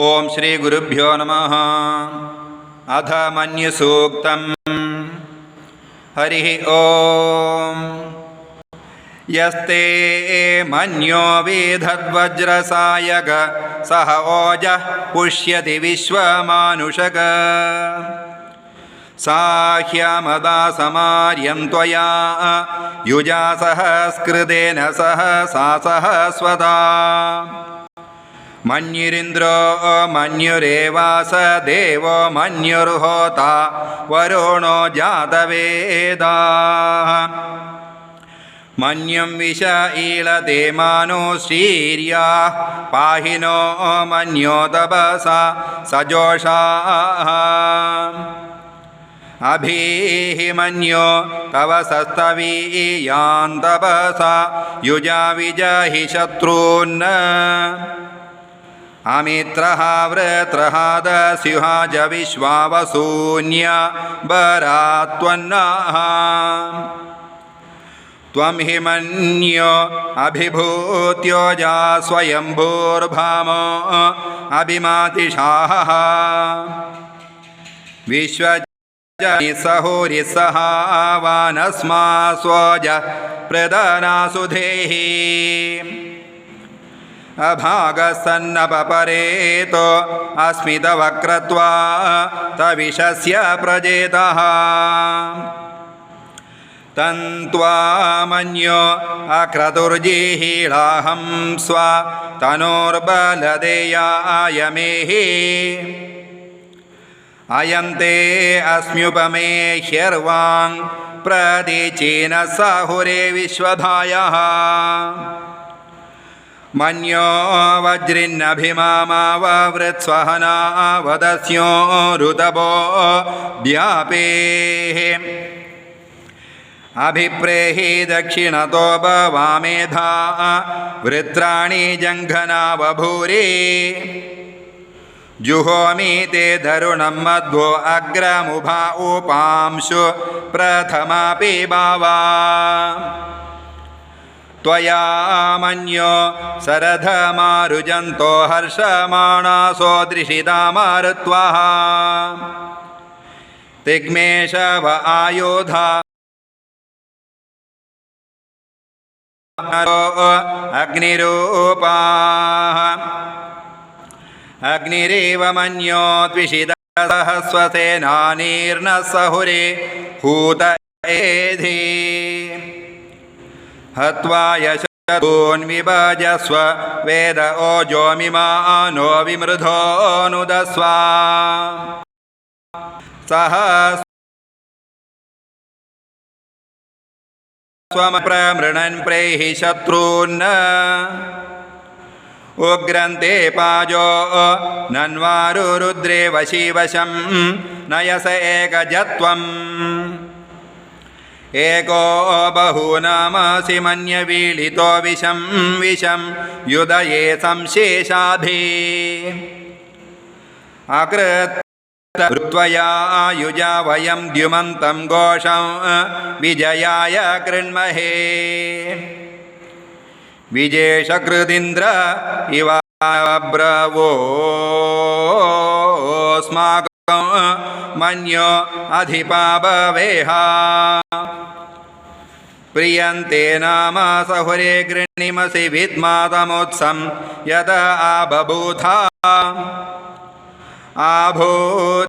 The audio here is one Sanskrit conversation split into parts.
ओं श्री गुरुभ्यो नमः। अथ मन्युसूक्तम्। हरिः ओं। यस्ते मन्यो वेधद्वज्रसायक सह ओजः पुष्यति विश्वमानुषक साह्यमदा समार्यं त्वया युजा सहस्कृतेन सह सा सहस्वता मन्युरिन्द्रो मन्युरेवास देवो मन्युर्होता वरुणो जातवेदाः मन्युं विष ईळते मानुश्रीर्याः पाहि नो मन्यो तपसा सजोषाः अभीहि मन्यो तव सस्तवीयान् तपसा युजा विजहि शत्रून् अमित्रः वृत्रः दस्युः च विश्वावसून्य बरात्वन्नाः त्वं हि मन्यो अभिभूत्योजा स्वयंभूर्भामो अभिमातिषाः विश्वजनि सहुरिसः वानस्मा स्वज प्रदनासुधेहि अभागसन्नपरेतो अस्मितवक्रत्वा तविषस्य प्रजेतः तन्त्वा मन्यो अक्रतुर्जिहीळाहं स्व तनोर्बलदेयाय मेहि अयं ते अस्म्युपमे ह्यर्वां प्रतीचीन साहुरे विश्वधायः मन्यो वज्रिन्नभिमामाववृत्स्वहना वदस्यो रुदभो व्यापेः अभिप्रेहि दक्षिणतो भवामेधा वृत्राणि जङ्घना बभूरि जुहोमि ते धरुणं मध्वो अग्रमुभा उपांशु प्रथमापि भावा त्वया मन्यो सरधमारुजन्तो हर्षमाणासो दृशितामारुत्वः तिग्मेशव आयुधा अग्निरूपाः अग्निरेव मन्यो द्विषितसहस्वसेनानीर्न सहुरे हूत एधि हत्वा यशतून् विभजस्व वेद ओजोमिमानो विमृधो नुदस्व स्वमप्रमृणन् प्रेहि शत्रून् उग्रन्ते पाजो नन्वारुरुद्रे वशीवशं नयस एकजत्वम् एको बहूनामसि मन्यवीळितो विषं विषं युधये संशेषाभि अकृत्वया युजा वयं द्युमन्तं घोषं विजयाय कृण्महे विजेशकृदिन्द्र इव ब्रवोऽस्माकं मन्यो अधिपा भवेह प्रियन्ते नाम सहुरे गृह्णीमसि विद्मातमुत्सं यद आबभूथा आभूत्यसायकहो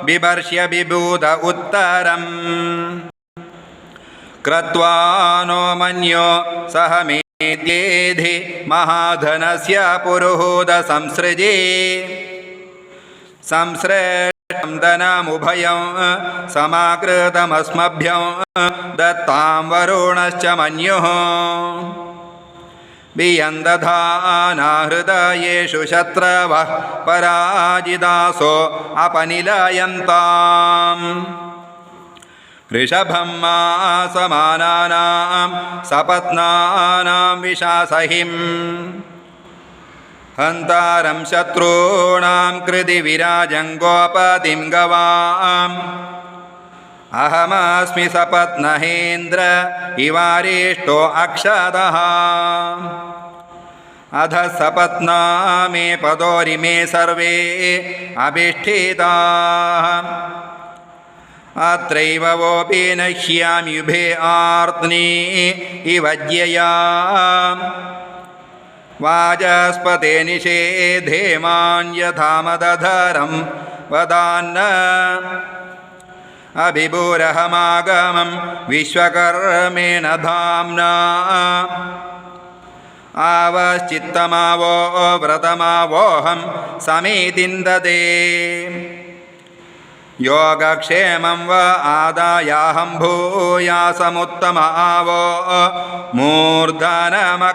बिभर्ष्य बिभूत उत्तरम् कृत्वा नो मन्यो सह मेद्येधि महाधनस्य पुरुहूत संसृजे संश्रेष्ठं धनमुभयं समाकृतमस्मभ्यं दत्तां वरुणश्च मन्युः वियन्दधाना हृदयेषु शत्रवः पराजितासो अपनिलयन्ताम् ऋषभं मासमानानां सपत्नानां विशासहिं हन्तारं शत्रूणां कृति विराजं गोपतिं गवाम् अहमस्मि सपत्नहेन्द्र इवारिष्टो अक्षतः अध सपत्ना मे पदोरिमे सर्वे अभिष्ठिताः अत्रैव वोऽपि नह्याम्युभे आर्त्नी इव ज्ञया वाचस्पते निषेधेमान् यथामदधरं वदान्न अभिभूरहमागमं विश्वकर्मेण धाम्ना आवश्चित्तमावो व्रतमावोऽहं समीतिन्दते योगक्षेमं व आदायाहं भूयासमुत्तम आवो मूर्धनमक्रमीम्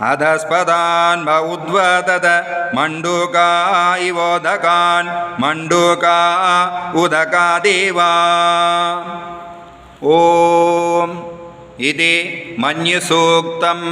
अधस्पदान् व उद्वदत मण्डूका इवोदकान् मण्डूका उदकादिवा ॐ इति मन्युसूक्तम्।